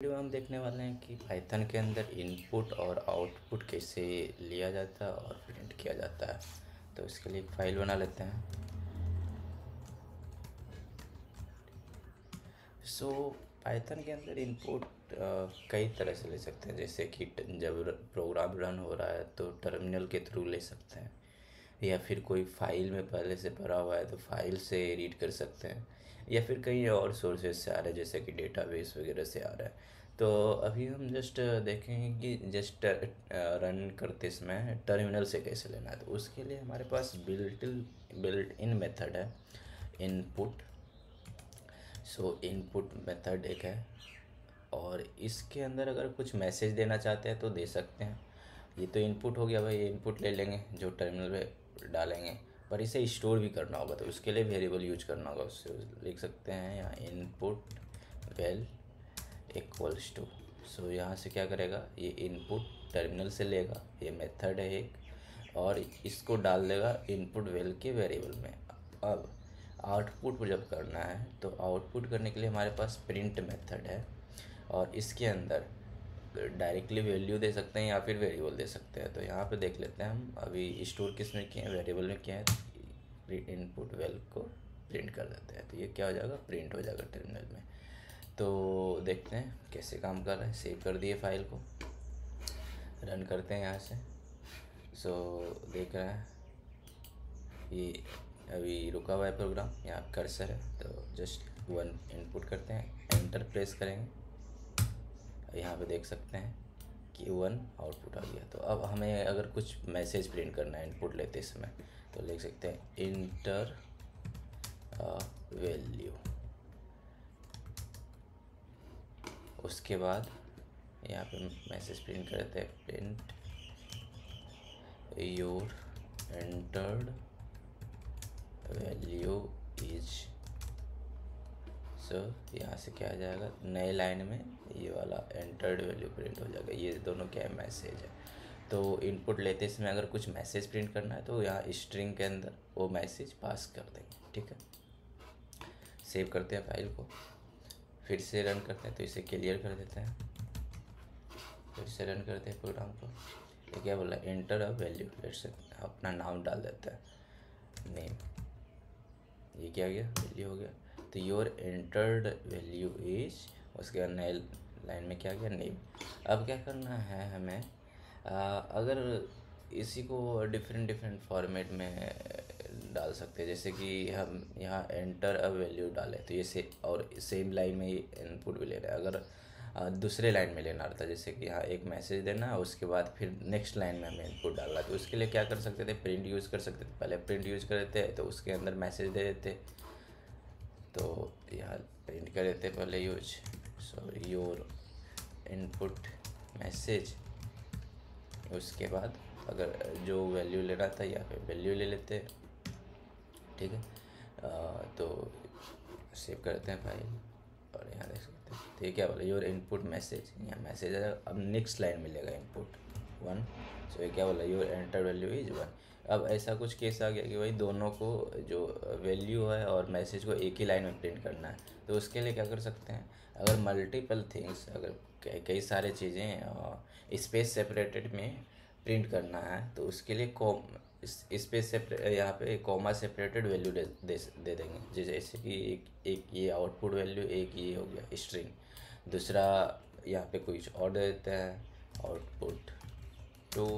Video में हम देखने वाले हैं कि पाइथन के अंदर इनपुट और आउटपुट कैसे लिया जाता है और प्रिंट किया जाता है। तो इसके लिए एक फ़ाइल बना लेते हैं। सो पाइथन के अंदर इनपुट कई तरह से ले सकते हैं, जैसे कि जब प्रोग्राम रन हो रहा है तो टर्मिनल के थ्रू ले सकते हैं, या फिर कोई फाइल में पहले से भरा हुआ है तो फाइल से रीड कर सकते हैं, या फिर कहीं और सोर्सेज से आ रहा है जैसे कि डेटाबेस वगैरह से आ रहा है। तो अभी हम जस्ट देखेंगे कि जस्ट रन करते समय टर्मिनल से कैसे लेना है। तो उसके लिए हमारे पास बिल्ट इन मेथड है इनपुट। सो इनपुट मेथड एक है, और इसके अंदर अगर कुछ मैसेज देना चाहते हैं तो दे सकते हैं। ये तो इनपुट हो गया भाई, इनपुट ले लेंगे जो टर्मिनल पे डालेंगे, पर इसे स्टोर भी करना होगा तो उसके लिए वेरिएबल यूज करना होगा। उससे लिख सकते हैं यहाँ इनपुट वेल इक्वल्स टू। सो यहाँ से क्या करेगा, ये इनपुट टर्मिनल से लेगा, ये मेथड है एक, और इसको डाल देगा इनपुट वेल के वेरिएबल में। अब आउटपुट जब करना है तो आउटपुट करने के लिए हमारे पास प्रिंट मेथड है, और इसके अंदर डायरेक्टली वैल्यू दे सकते हैं या फिर वेरिएबल दे सकते हैं। तो यहाँ पे देख लेते हैं हम अभी स्टोर किस में किए हैं, वेरिएबल में किया है। इनपुट वेल को प्रिंट कर देते हैं तो ये क्या हो जाएगा, प्रिंट हो जाएगा टर्मिनल में। तो देखते हैं कैसे काम कर रहा है। सेव कर दिए फाइल को, रन करते हैं यहाँ से। सो देख रहा है ये अभी रुका हुआ है प्रोग्राम, यहाँ कर्सर है तो जस्ट 1 इनपुट करते हैं, एंटर प्रेस करेंगे। यहाँ पे देख सकते हैं कि 1 आउटपुट आ गया। तो अब हमें अगर कुछ मैसेज प्रिंट करना है इनपुट लेते समय तो लिख सकते हैं इंटर वैल्यू। उसके बाद यहाँ पे मैसेज प्रिंट करते हैं, print your entered value is. So यहाँ से क्या आ जाएगा, नए लाइन में ये वाला एंटर्ड वैल्यू प्रिंट हो जाएगा। ये दोनों क्या है, मैसेज है। तो इनपुट लेते समय अगर कुछ मैसेज प्रिंट करना है तो यहाँ स्ट्रिंग के अंदर वो मैसेज पास कर देंगे। ठीक है, सेव करते हैं फाइल को, फिर से रन करते हैं तो इसे क्लियर कर देते हैं, फिर से रन करते हैं प्रोग्राम को। ये क्या बोला, एंटर अ वैल्यू, लेट्स अपना नाम डाल देता है, नेम। ये क्या गया, वैल्यू हो गया। तो योर एंटर्ड वैल्यू इज, उसके बाद नए लाइन में क्या गया, नेम। अब क्या करना है हमें, अगर इसी को डिफरेंट फॉर्मेट में डाल सकते हैं, जैसे कि हम यहाँ एंटर अ वैल्यू डालें तो ये और सेम लाइन में ही इनपुट भी ले रहे हैं। अगर दूसरे लाइन में लेना रहता है, जैसे कि यहाँ एक मैसेज देना उसके बाद फिर नेक्स्ट लाइन में हमें इनपुट डालना, तो उसके लिए क्या कर सकते थे, प्रिंट यूज़ कर सकते थे। पहले प्रिंट यूज़ कर देते तो उसके अंदर मैसेज दे देते, तो यहाँ प्रिंट कर देते पहले use. So your input message, उसके बाद अगर जो वैल्यू लेना था या फिर वैल्यू ले लेते। ठीक है, तो सेव करते हैं फाइल, और यहाँ देख सकते हैं। तो ये क्या बोला, योर इनपुट मैसेज, यहाँ मैसेज है। अब नेक्स्ट लाइन मिलेगा इनपुट 1। सो ये क्या बोला, योर एंटर वैल्यू इज 1। अब ऐसा कुछ केस आ गया कि भाई दोनों को जो वैल्यू है और मैसेज को एक ही लाइन में प्रिंट करना है, तो उसके लिए क्या कर सकते हैं, अगर मल्टीपल थिंग्स, अगर कई सारे चीज़ें स्पेस सेपरेटेड में प्रिंट करना है तो उसके लिए स्पेस सेपरेट, यहाँ पे कॉमा सेपरेटेड वैल्यू दे देंगे। जैसे कि एक ये आउटपुट वैल्यू, एक ये हो गया स्ट्रिंग, दूसरा यहाँ पे कुछ और दे देते हैं आउटपुट 2,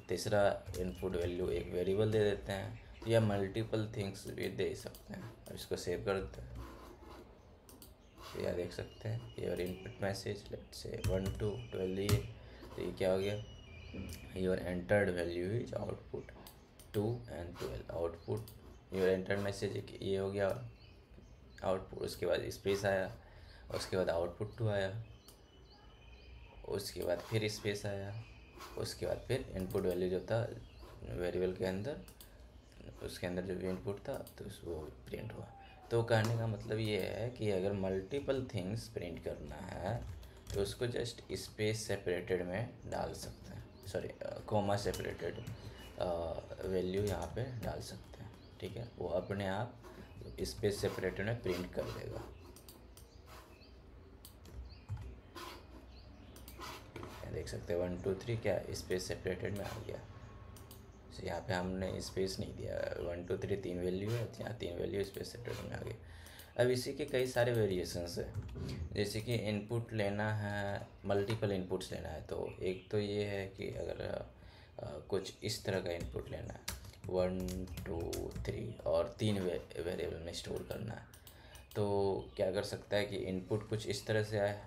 तीसरा इनपुट वैल्यू एक वेरिएबल दे देते हैं, या मल्टीपल थिंग्स भी दे सकते हैं। अब इसको सेव कर देते हैं, तो यहाँ देख सकते हैं your input message, let's say 1 to 12 दिए, तो ये क्या हो गया, your entered value is output 2 and 12। Output your entered message ये हो गया आउटपुट, उसके बाद स्पेस आया, उसके बाद आउटपुट 2 आया, उसके बाद फिर स्पेस आया, उसके बाद फिर इनपुट वैल्यू जो था वेरिएबल के अंदर, उसके अंदर जो भी इनपुट था तो वो प्रिंट हुआ। तो कहने का मतलब ये है कि अगर मल्टीपल थिंग्स प्रिंट करना है तो उसको जस्ट स्पेस सेपरेटेड में डाल सकते हैं, सॉरी कॉमा सेपरेटेड वैल्यू यहाँ पे डाल सकते हैं। ठीक है, वो अपने आप स्पेस सेपरेटेड में प्रिंट कर देगा। देख सकते हैं 1 2 3 क्या स्पेस सेपरेटेड में आ गया। तो यहाँ पे हमने स्पेस नहीं दिया, 1 2 3 तीन वैल्यू है, यहाँ तीन वैल्यू स्पेस सेपरेटेड में आ गई। अब इसी के कई सारे वेरिएशंस है, जैसे कि इनपुट लेना है, मल्टीपल इनपुट्स लेना है। तो एक तो ये है कि अगर कुछ इस तरह का इनपुट लेना है 1 2 3 और तीन वेरिएबल में स्टोर करना है, तो क्या कर सकता है कि इनपुट कुछ इस तरह से आए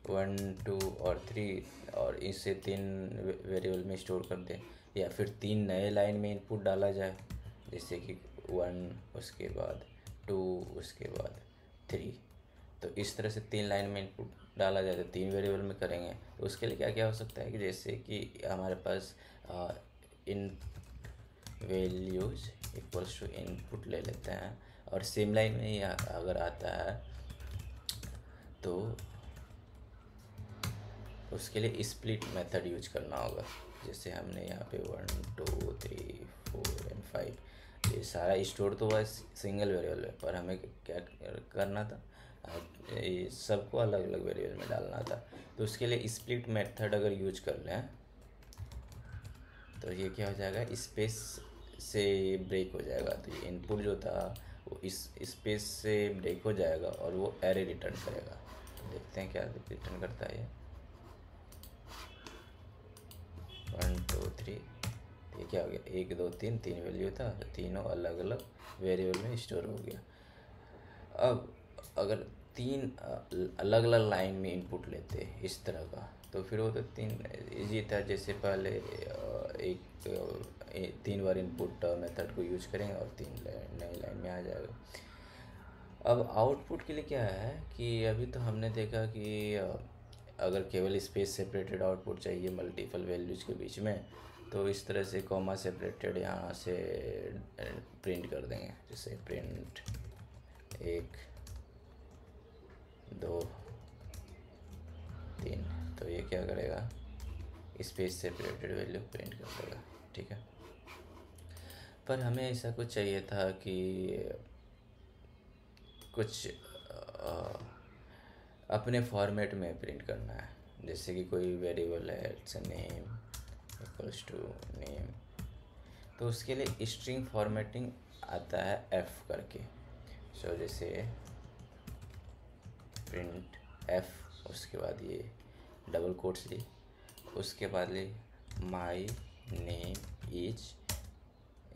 1 2 और 3 और इसे तीन वेरिएबल में स्टोर कर दें, या फिर तीन नए लाइन में इनपुट डाला जाए, जैसे कि 1 उसके बाद 2 उसके बाद 3। तो इस तरह से तीन लाइन में इनपुट डाला जाए तो तीन वेरिएबल में करेंगे। तो उसके लिए क्या क्या हो सकता है कि जैसे कि हमारे पास इन वैल्यूज इक्वल्स टू इनपुट ले लेते हैं, और सेम लाइन में ही अगर आता है तो उसके लिए स्प्लिट मेथड यूज करना होगा। जैसे हमने यहाँ पे 1 2 3 4 एंड 5 ये सारा स्टोर तो हुआ सिंगल वेरिएबल में, पर हमें क्या करना था, ये सबको अलग अलग वेरिएबल में डालना था। तो उसके लिए स्प्लिट मेथड अगर यूज कर लें तो ये क्या हो जाएगा, स्पेस से ब्रेक हो जाएगा। तो ये इनपुट जो था वो इस स्पेस से ब्रेक हो जाएगा और वो एरे रिटर्न करेगा। तो देखते हैं क्या रिटर्न करता है ये 1 2 3। ये क्या हो गया, 1 2 3 तीन वैल्यू था, तो तीनों अलग अलग वेरिएबल में स्टोर हो गया। अब अगर तीन अलग अलग लाइन में इनपुट लेते इस तरह का, तो फिर वो तो तीन इजी था। जैसे पहले तीन बार इनपुट मेथड को यूज करेंगे और तीन नई लाइन में आ जाएगा। अब आउटपुट के लिए क्या है कि अभी तो हमने देखा कि अगर केवल स्पेस सेपरेटेड आउटपुट चाहिए मल्टीपल वैल्यूज के बीच में, तो इस तरह से कॉमा सेपरेटेड यहाँ से प्रिंट कर देंगे, जैसे प्रिंट 1 2 3। तो ये क्या करेगा, स्पेस सेपरेटेड वैल्यू प्रिंट कर देगा, ठीक है। पर हमें ऐसा कुछ चाहिए था कि कुछ अपने फॉर्मेट में प्रिंट करना है, जैसे कि कोई वेरिएबल है its name equals to name, तो उसके लिए स्ट्रिंग फॉर्मेटिंग आता है एफ करके। सो जैसे प्रिंट एफ, उसके बाद ये डबल कोट्स ली, उसके बाद ली माई नेम इज,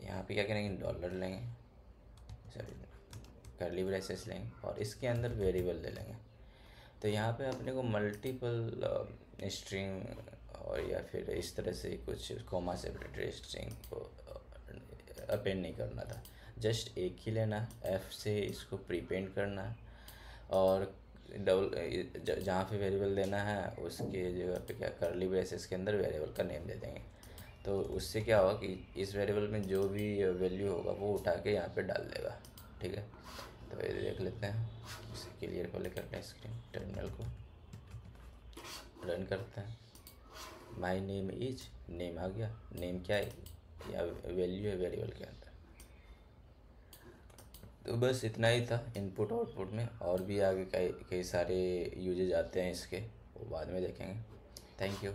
यहाँ पे क्या करेंगे डॉलर लेंगे, सॉरी कर्ली ब्रेसेस लेंगे और इसके अंदर वेरिएबल ले लेंगे। तो यहाँ पे अपने को मल्टीपल स्ट्रिंग और या फिर इस तरह से कुछ कॉमा सेपरेटेड स्ट्रिंग को अपेंड नहीं करना था, जस्ट एक ही लेना, एफ से इसको प्रीपेंड करना और डबल जहाँ पे वेरिएबल देना है उसके जगह पे क्या कर्ली ब्रेसेस के अंदर वेरिएबल का नेम दे देंगे। तो उससे क्या होगा कि इस वेरिएबल में जो भी वैल्यू होगा वो उठा के यहाँ पे डाल देगा, ठीक है। तो ये देख लेते हैं, इसे क्लियर कर ले करते हैं स्क्रीन, टर्मिनल को रन करते हैं। माई नेम इज, नेम आ गया, नेम क्या है या वैल्यू है वेरिएबल के अंदर। तो बस इतना ही था इनपुट आउटपुट में, और भी आगे कई कई सारे यूजेज आते हैं इसके, वो बाद में देखेंगे। Thank you.